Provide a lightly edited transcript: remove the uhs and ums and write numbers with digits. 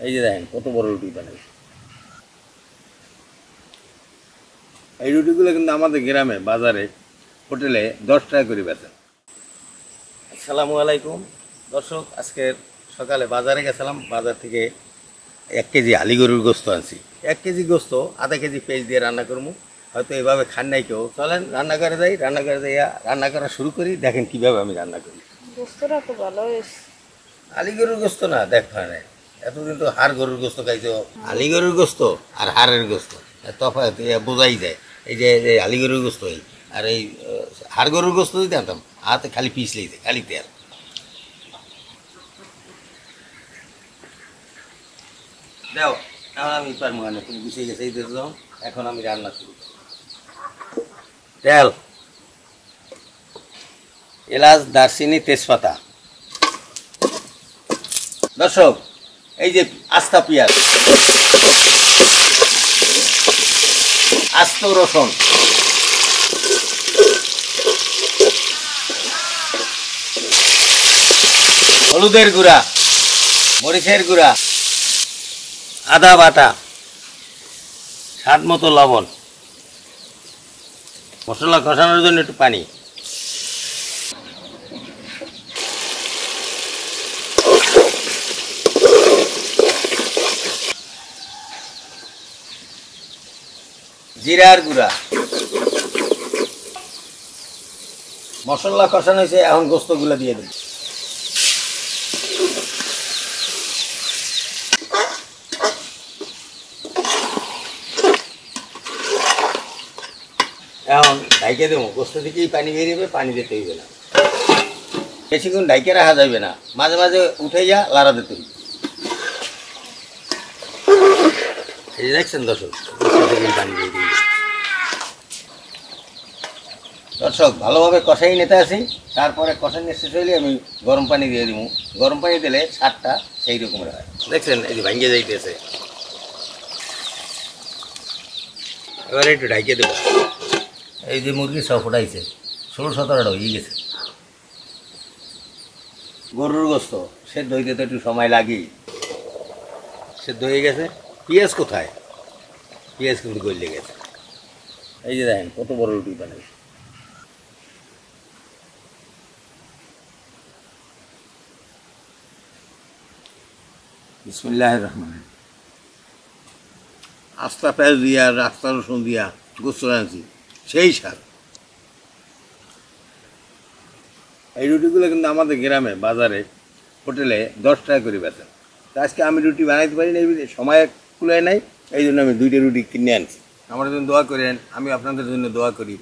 এই যে দেখেন কত বড় রুটি বানাই। এই রুটিগুলো কিন্তু আমাদের গ্রামে বাজারে হোটেলে 10 টাকা করে বেচেন। আসসালামু আলাইকুম দর্শক, আজকের সকালে বাজারে গেছিলাম। বাজার থেকে 1 কেজি হালি গরুর গোস্ত আনছি। 1 কেজি গোস্ত আধা কেজি পেঁয়াজ দিয়ে রান্না করবো। হয়তো এভাবে খান নাই কেউ। চলেন রান্না করে যাই, রান্না করা শুরু করি। দেখেন কিভাবে আমি রান্না করি। গোস্তটা খুব ভালো হয়েছে। হালি গরুর গোস্ত না, দেখ না, এতদিন তো হাড় গরুর গোস্ত খাইছো। হালি গরুর গোস্ত আর হাড়ের গোস্ত তফাৎ বোঝাই যায়। এই যে হালি গরুর গোস্ত আর এই হাড় গরুর গোস্ত যদি আনতাম হাতে খালি পিস লেগে খালি তেল। দাও এখন আমি পারবো না, তুমি গুছিয়ে গেছে। এই দেখো এখন আমি রান্না শুরু। তেল, এলাচ, দারচিনি, তেজপাতা। দর্শক এই যে আস্তা পেঁয়াজ, আস্ত রসুন, হলুদের গুঁড়া, মরিচের গুঁড়া, আদা বাটা, স্বাদ মতো লবণ, মশলা কষানোর জন্য একটু পানি। জিরার গুঁড়া, মশলা কষানো হয়েছে, এখন গোস্তগুলো দিয়ে দিই। এখন ঢাইকে দেবো, গোস্ত থেকেই পানি বেরিয়ে যাবে, পানি দিতে হইবে না, বেশিক্ষণ ঢাইকে রাখা যাবে না, মাঝে মাঝে উঠে যা লাড়া দিতে হইবে। এই দেখছেন দর্শক, গোস্ত থেকেই পানি বেরিয়ে যাবে। দর্শক ভালোভাবে কষাই নিতে আসি, তারপরে কষানি শেষ হইলে আমি গরম পানি দিয়ে দিব। গরম পানি দিলে স্বাদটা সেই রকমের হয়। দেখছেন এই যে ভাঙ্গে যাইতেছে। এবারে একটু ঢাইকে দেবো। এই যে মুরগি সব ফুটাইছে, 16-17টা হয়ে গেছে। গরুর গোস্ত সেদ্ধ হইতে তো একটু সময় লাগেই। সেদ্ধ হয়ে গেছে। পেঁয়াজ কোথায়? পেঁয়াজ কিন্তু গলে গেছে। এই যে দেখেন কত বড় রুটি বানাই। বিসমিল্লাহির রহমানির রহিম। আস্তা পেঁয়াজ দিয়া আস্তা রসুন দিয়া গোস্ত রাঁধছি, সেই স্বাদ। এই রুটিগুলো কিন্তু আমাদের গ্রামে বাজারে হোটেলে 10 টাকা করে বেচেন। তো আজকে আমি রুটি বানাইতে পারি না, সময় কুলায় নাই, এই জন্য আমি 2টা রুটি কিনে আনছি। আমার জন্য দোয়া করেন, আমি আপনাদের জন্য দোয়া করি।